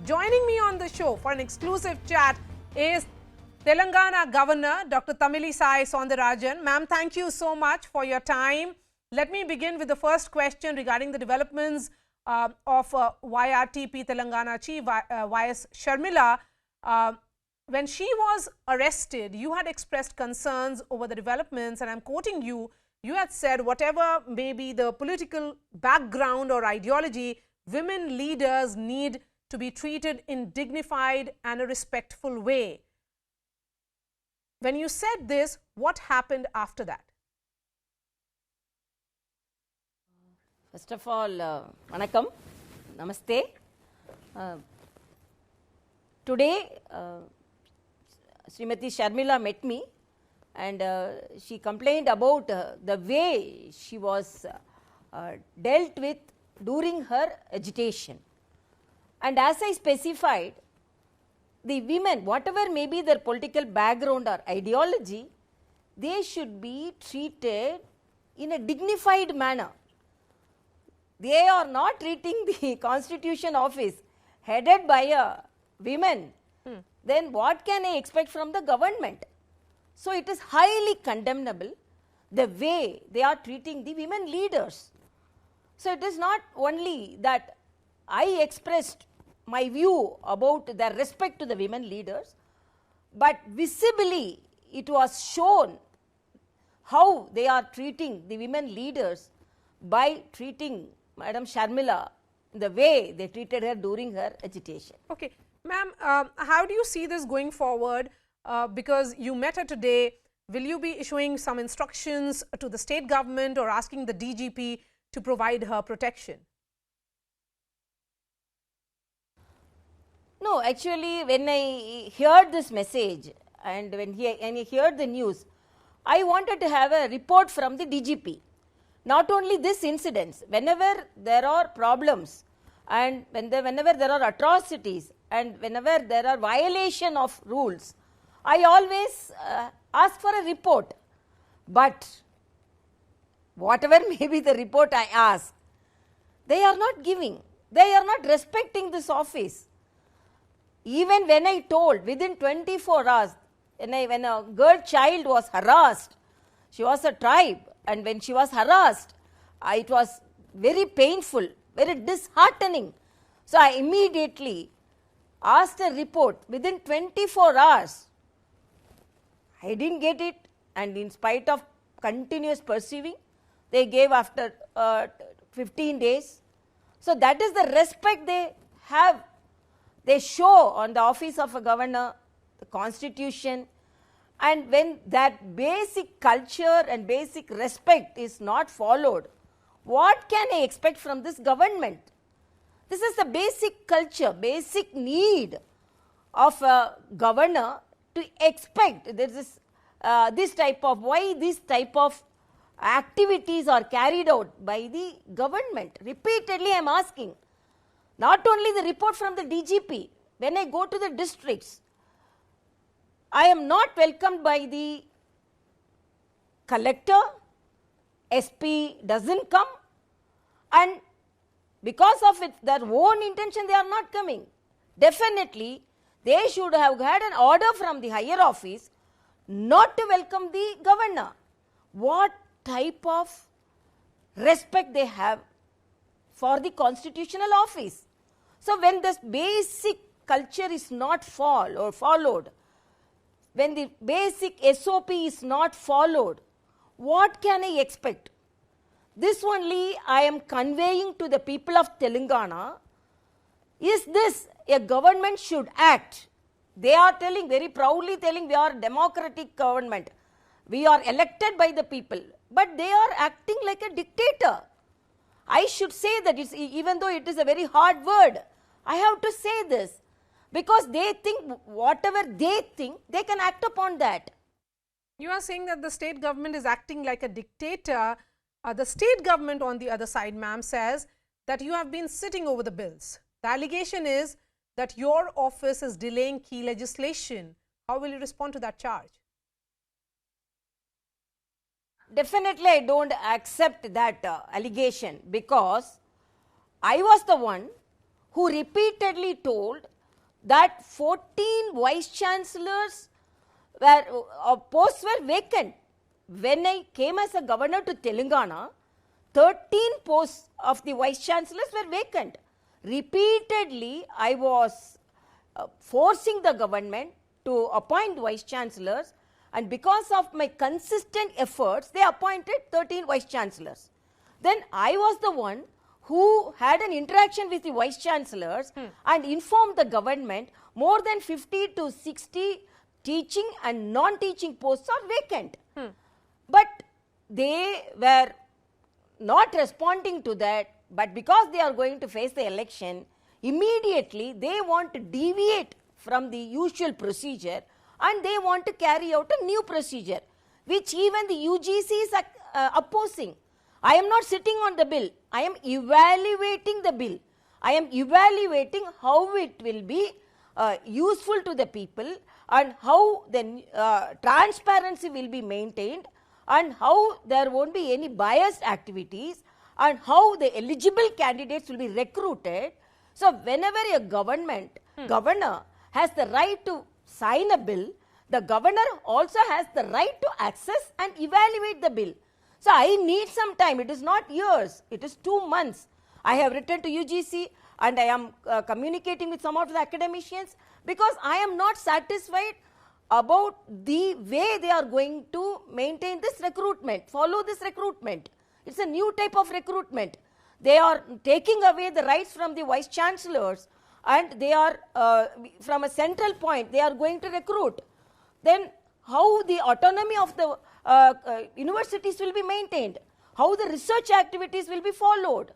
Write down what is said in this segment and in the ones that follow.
Joining me on the show for an exclusive chat is Telangana Governor Dr. Tamilisai Soundararajan. Ma'am, thank you so much for your time. Let me begin with the first question regarding the developments of YRTP Telangana Chief YS Sharmila. When she was arrested, you had expressed concerns over the developments, and I'm quoting you. You had said, whatever may be the political background or ideology, women leaders need to be treated in dignified and a respectful way. When you said this, what happened after that? First of all, Vanakkam, Namaste. Today, Srimati Sharmila met me and she complained about the way she was dealt with during her agitation. And as I specified, the women, whatever may be their political background or ideology, they should be treated in a dignified manner. They are not treating the Constitution Office headed by a women. Then what can I expect from the government? So it is highly condemnable the way they are treating the women leaders. So it is not only that I expressed my view about their respect to the women leaders, but visibly it was shown how they are treating the women leaders by treating Madam Sharmila the way they treated her during her agitation. Okay. Ma'am, how do you see this going forward? Because you met her today, will you be issuing some instructions to the state government or asking the DGP to provide her protection? No, actually, when I heard this message and when I heard the news, I wanted to have a report from the DGP. Not only this incidents, whenever there are problems and whenever there are atrocities and whenever there are violation of rules, I always ask for a report. But whatever may be the report I ask, they are not giving. They are not respecting this office. Even when I told within 24 hours, when a girl child was harassed, she was a tribe, and when she was harassed, it was very painful, very disheartening. So I immediately asked a report within 24 hours. I didn't get it, and in spite of continuous pursuing, they gave after 15 days. So that is the respect they have. They show on the office of a governor, the constitution, and when that basic culture and basic respect is not followed, what can I expect from this government? This is the basic culture, basic need of a governor to expect this type of, why this type of activities are carried out by the government. Repeatedly I am asking. Not only the report from the DGP, when I go to the districts, I am not welcomed by the collector, SP doesn't come, and because of their own intention, they are not coming. Definitely, they should have had an order from the higher office not to welcome the governor. What type of respect they have for the constitutional office? So when this basic culture is not followed, when the basic SOP is not followed, what can I expect? This only I am conveying to the people of Telangana. Is this a government should act? They are telling, very proudly telling, we are a democratic government. We are elected by the people. But they are acting like a dictator. I should say that, even though it is a very hard word, I have to say this. Because they think, whatever they think, they can act upon that. You are saying that the state government is acting like a dictator. The state government on the other side, ma'am, says that you have been sitting over the bills. The allegation is that your office is delaying key legislation. How will you respond to that charge? Definitely, I don't accept that allegation, because I was the one who repeatedly told that 14 vice chancellors were, posts were vacant. When I came as a governor to Telangana, 13 posts of the vice chancellors were vacant. Repeatedly, I was forcing the government to appoint vice chancellors, and because of my consistent efforts, they appointed 13 vice chancellors. Then I was the one who had an interaction with the vice chancellors and informed the government more than 50 to 60 teaching and non-teaching posts are vacant. But they were not responding to that, but because they are going to face the election, immediately they want to deviate from the usual procedure and they want to carry out a new procedure, which even the UGC is opposing. I am not sitting on the bill. I am evaluating the bill. I am evaluating how it will be useful to the people and how the transparency will be maintained and how there won't be any biased activities and how the eligible candidates will be recruited. So whenever a governor has the right to sign a bill, the governor also has the right to access and evaluate the bill. So I need some time. It is not years. It is 2 months. I have written to UGC and I am communicating with some of the academicians because I am not satisfied about the way they are going to maintain this recruitment, follow this recruitment. It's a new type of recruitment. They are taking away the rights from the vice chancellors and they are from a central point they are going to recruit. Then how the autonomy of the universities will be maintained, how the research activities will be followed.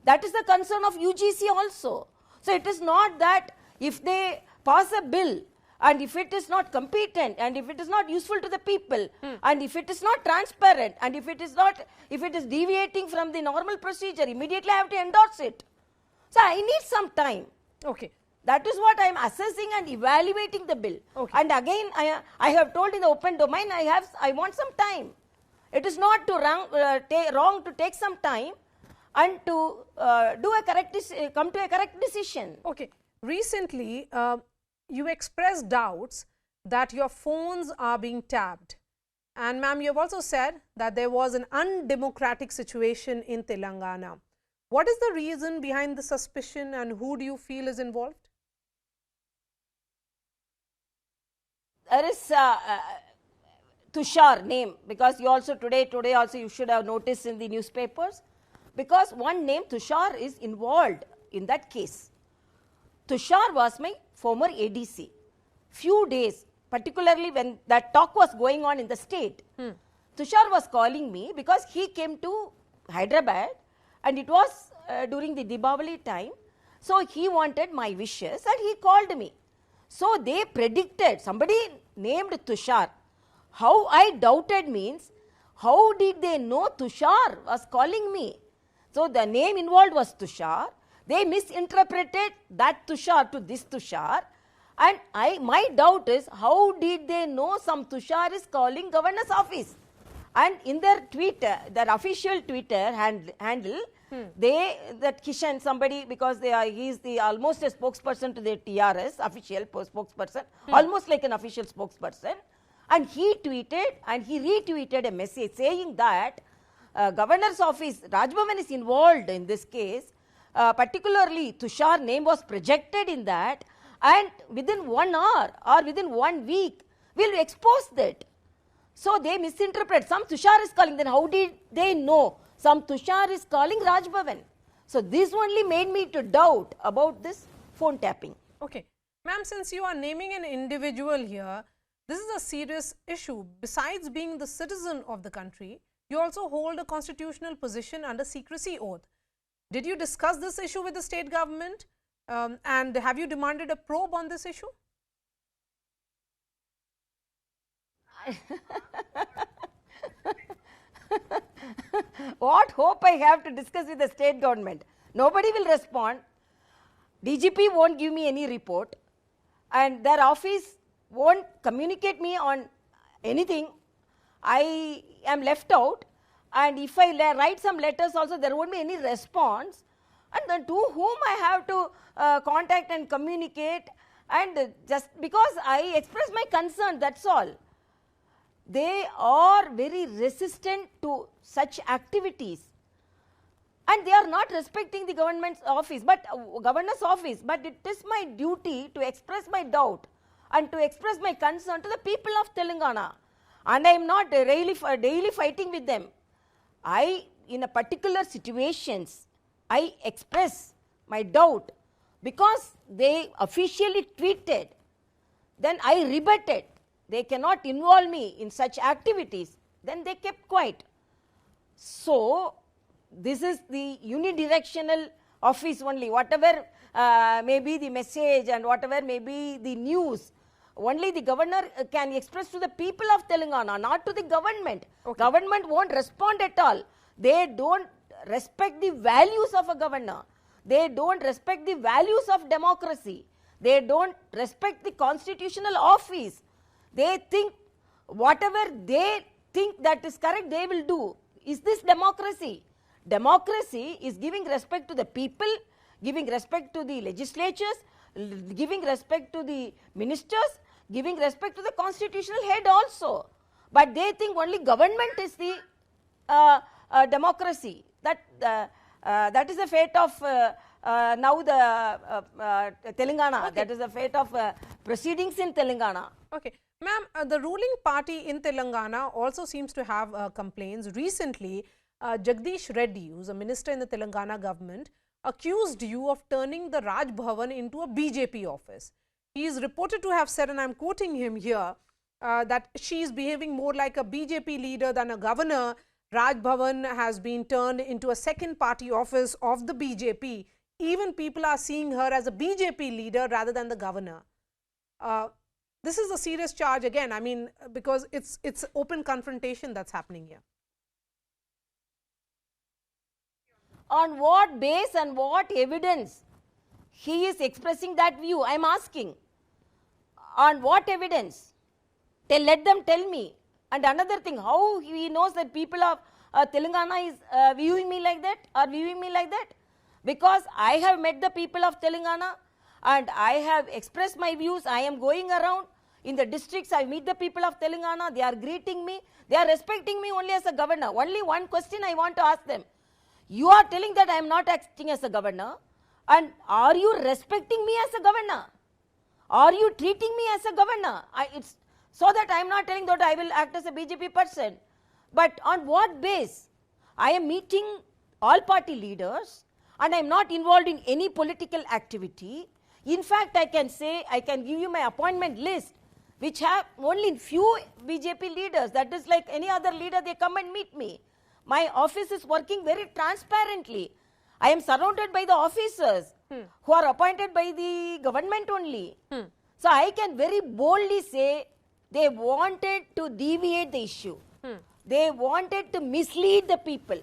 That is the concern of UGC also. So it is not that if they pass a bill and if it is not competent and if it is not useful to the people and if it is not transparent and if it is deviating from the normal procedure, immediately I have to endorse it. So I need some time. Okay. That is what I am assessing and evaluating the bill. Okay. And again, I have told in the open domain, I want some time. It is not wrong to take some time and to come to a correct decision. Okay. Recently, you expressed doubts that your phones are being tapped. And ma'am, you have also said that there was an undemocratic situation in Telangana. What is the reason behind the suspicion and who do you feel is involved? There is Tushar name, because you also today also you should have noticed in the newspapers, because one name Tushar is involved in that case. Tushar was my former ADC. Few days, particularly when that talk was going on in the state, Tushar was calling me because he came to Hyderabad and it was during the Deepavali time. So he wanted my wishes and he called me. So they predicted, somebody named Tushar. How I doubted means, how did they know Tushar was calling me? So the name involved was Tushar. They misinterpreted that Tushar to this Tushar. And my doubt is, how did they know some Tushar is calling governor's office? And in their Twitter, their official Twitter handle, that Kishan, somebody, because he is almost a spokesperson to the TRS, official spokesperson, almost like an official spokesperson. And he tweeted and he retweeted a message saying that governor's office, Rajbhavan is involved in this case. Particularly Tushar name was projected in that, and within 1 hour or within 1 week we'll expose that. So they misinterpret. Some Tushar is calling, then how did they know some Tushar is calling Rajbhavan? So this only made me to doubt about this phone tapping. Okay. Ma'am, since you are naming an individual here, this is a serious issue. Besides being the citizen of the country, you also hold a constitutional position under secrecy oath. Did you discuss this issue with the state government and have you demanded a probe on this issue? What hope I have to discuss with the state government? Nobody will respond. DGP won't give me any report and their office won't communicate me on anything. I am left out. And if I write some letters also, there won't be any response. And then to whom I have to contact and communicate, And just because I express my concern, that's all. They are very resistant to such activities, and they are not respecting the government's office, but governor's office. But it is my duty to express my doubt and to express my concern to the people of Telangana. And I am not daily fighting with them. In a particular situations, I express my doubt because they officially tweeted. Then I rebutted. They cannot involve me in such activities. Then they kept quiet. So, this is the unidirectional office only. Whatever may be the message and whatever may be the news, only the governor can express to the people of Telangana, not to the government. Okay. Government won't respond at all. They don't respect the values of a governor. They don't respect the values of democracy. They don't respect the constitutional office. They think whatever they think that is correct, they will do. Is this democracy? Democracy is giving respect to the people, giving respect to the legislatures, giving respect to the ministers, giving respect to the constitutional head also. But they think only government is the democracy. That is the fate of now the Telangana. Okay. That is the fate of proceedings in Telangana. Okay. Ma'am, the ruling party in Telangana also seems to have complaints. Recently, Jagdish Reddy, who is a minister in the Telangana government, accused you of turning the Raj Bhavan into a BJP office. He is reported to have said, and I am quoting him here, that she is behaving more like a BJP leader than a governor. Raj Bhavan has been turned into a second party office of the BJP. Even people are seeing her as a BJP leader rather than the governor. This is a serious charge again, I mean, because it's open confrontation that's happening here. On what base and what evidence he is expressing that view? I am asking. On what evidence? Let them tell me. And another thing, how he knows that people of Telangana is viewing me like that, or viewing me like that? Because I have met the people of Telangana and I have expressed my views. I am going around in the districts, I meet the people of Telangana, they are greeting me, they are respecting me only as a governor. Only one question I want to ask them. You are telling that I am not acting as a governor, and are you respecting me as a governor? Are you treating me as a governor? It's so that I am not telling that I will act as a BJP person. But on what base? I am meeting all party leaders and I am not involved in any political activity. In fact, I can say, I can give you my appointment list, which have only few BJP leaders. That is like any other leader, they come and meet me. My office is working very transparently. I am surrounded by the officers who are appointed by the government only. So I can very boldly say they wanted to deviate the issue. They wanted to mislead the people.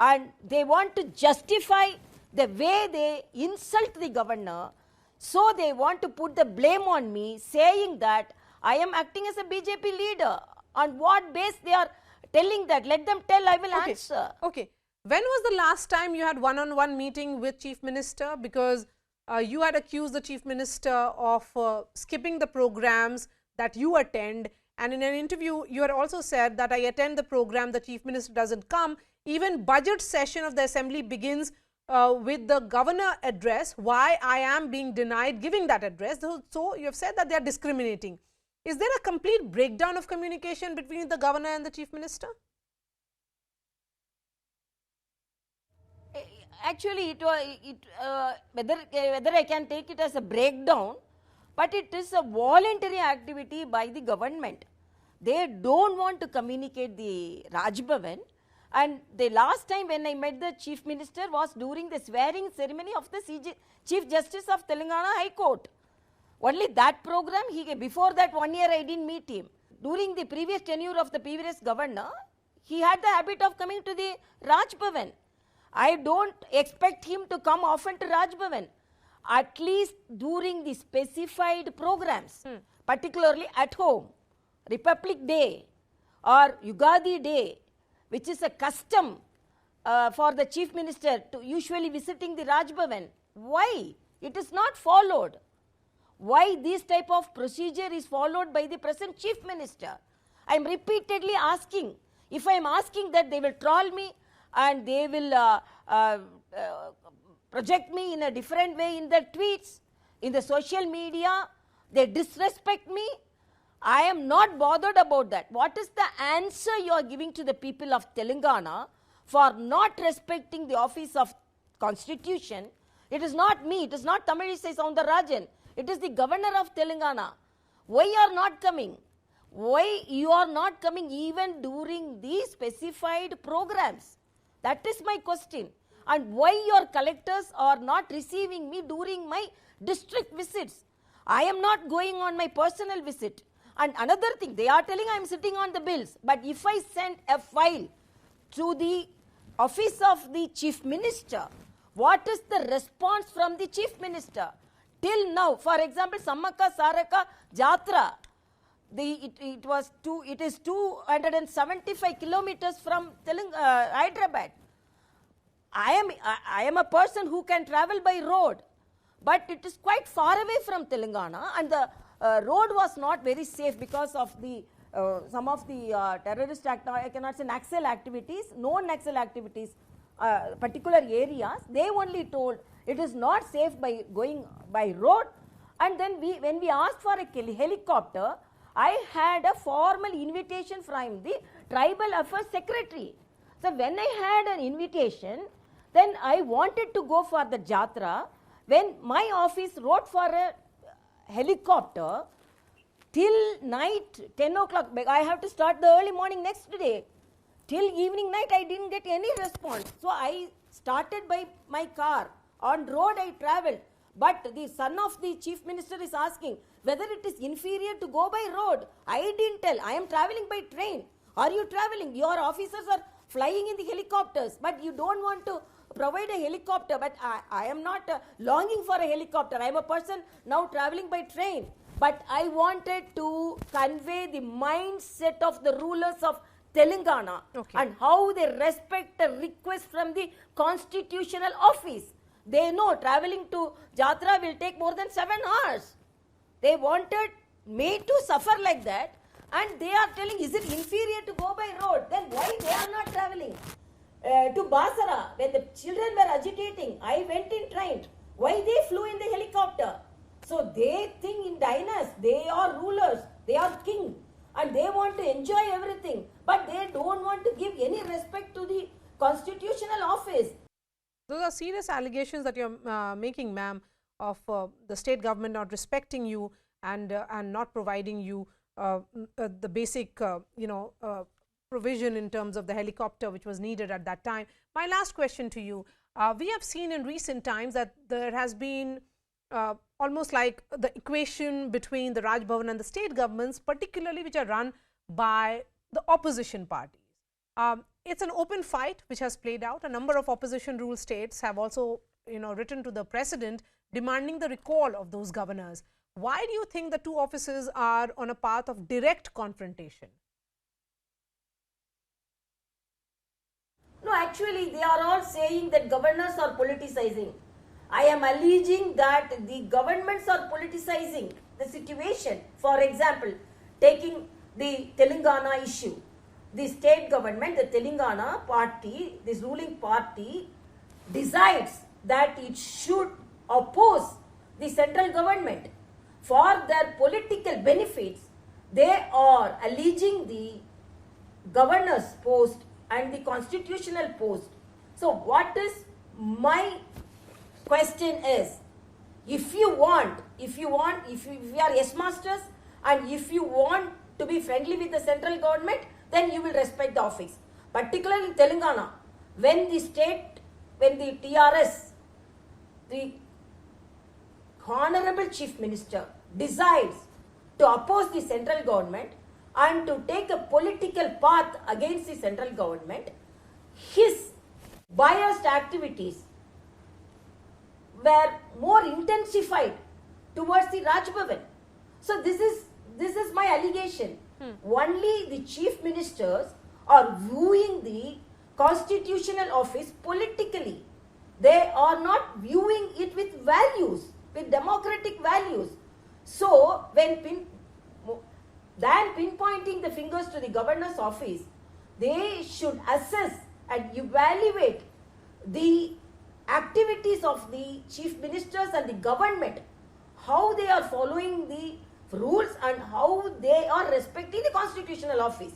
And they want to justify the way they insult the governor. So they want to put the blame on me, saying that I am acting as a BJP leader. On what base they are telling that? Let them tell, I will answer. Okay. When was the last time you had one-on-one meeting with Chief Minister? Because you had accused the Chief Minister of skipping the programs that you attend. And in an interview, you had also said that I attend the program, the Chief Minister doesn't come. Even budget session of the Assembly begins with the governor address. Why I am being denied giving that address? So you have said that they are discriminating. Is there a complete breakdown of communication between the governor and the Chief Minister? Actually, whether I can take it as a breakdown, but it is a voluntary activity by the government. They don't want to communicate the Raj Bhavan. And the last time when I met the Chief Minister was during the swearing ceremony of the Chief Justice of Telangana High Court. Only that program, before that 1 year I didn't meet him. During the previous tenure of the previous governor, he had the habit of coming to the Raj Bhavan. I don't expect him to come often to Raj Bhavan. At least during the specified programs, particularly at home, Republic Day or Yugadi Day, which is a custom for the Chief Minister to usually visiting the Raj Bhavan. Why? It is not followed. why this type of procedure is followed by the present chief minister. I am repeatedly asking. If I am asking that, they will troll me and they will project me in a different way in their tweets, in the social media. They disrespect me. I am not bothered about that. What is the answer you are giving to the people of Telangana for not respecting the office of Constitution? It is not me. It is not Tamilisai Soundararajan. It is the governor of Telangana. Why you are not coming? Why you are not coming even during the specified programs? That is my question. And why your collectors are not receiving me during my district visits? I am not going on my personal visit. And another thing, they are telling I am sitting on the bills. But if I send a file to the office of the chief minister, what is the response from the chief minister? Till now, for example, Sammaka Saraka Jatra, it is 275 kilometers from Hyderabad. I am a person who can travel by road, but it is quite far away from Telangana, and the road was not very safe because of the some of the terrorist I cannot say Naxal activities, non-Naxal activities, particular areas. They only told it is not safe by going by road. And then when we asked for a helicopter, I had a formal invitation from the Tribal Affairs Secretary. So when I had an invitation, then I wanted to go for the Jatra. When my office wrote for a helicopter, till night 10 o'clock, I have to start the early morning next day. Till evening night, I didn't get any response. So I started by my car. On road I traveled. But the son of the chief minister is asking whether it is inferior to go by road. I didn't tell. I am traveling by train. Are you traveling? Your officers are flying in the helicopters, but you don't want to provide a helicopter. But I am not longing for a helicopter. I am a person now traveling by train. But I wanted to convey the mindset of the rulers of Telangana, and how they respect a request from the constitutional office. They know traveling to Jatra will take more than 7 hours. They wanted me to suffer like that, and they are telling, is it inferior to go by road? Then why they are not traveling? To Basara, when the children were agitating, I went in train. Why they flew in the helicopter? So they think in Dinas, they are rulers, they are king, and they want to enjoy everything, but they don't want to give any respect to the constitutional office. Those are serious allegations that you are making, ma'am, of the state government not respecting you and not providing you the basic, provision in terms of the helicopter which was needed at that time. My last question to you: we have seen in recent times that there has been almost like the equation between the Raj Bhavan and the state governments, particularly which are run by the opposition parties. It's an open fight which has played out. A number of opposition ruled states have also, written to the president demanding the recall of those governors. Why do you think the two offices are on a path of direct confrontation? No, actually, they are all saying that governors are politicizing. I am alleging that the governments are politicizing the situation. For example, taking the Telangana issue. The state government, the Telangana party, this ruling party, decides that it should oppose the central government. For their political benefits, they are alleging the governor's post and the constitutional post. So what is my question is, if you are yes masters, and if you want to be friendly with the central government, then you will respect the office. Particularly in Telangana, when the TRS, the Honorable Chief Minister, decides to oppose the central government and to take a political path against the central government, his biased activities were more intensified towards the Raj Bhavan. So this is my allegation. Only the chief ministers are viewing the constitutional office politically. They are not viewing it with values, with democratic values. So, than pinpointing the fingers to the governor's office, they should assess and evaluate the activities of the chief ministers and the government, how they are following the rules and how they are respecting the constitutional office.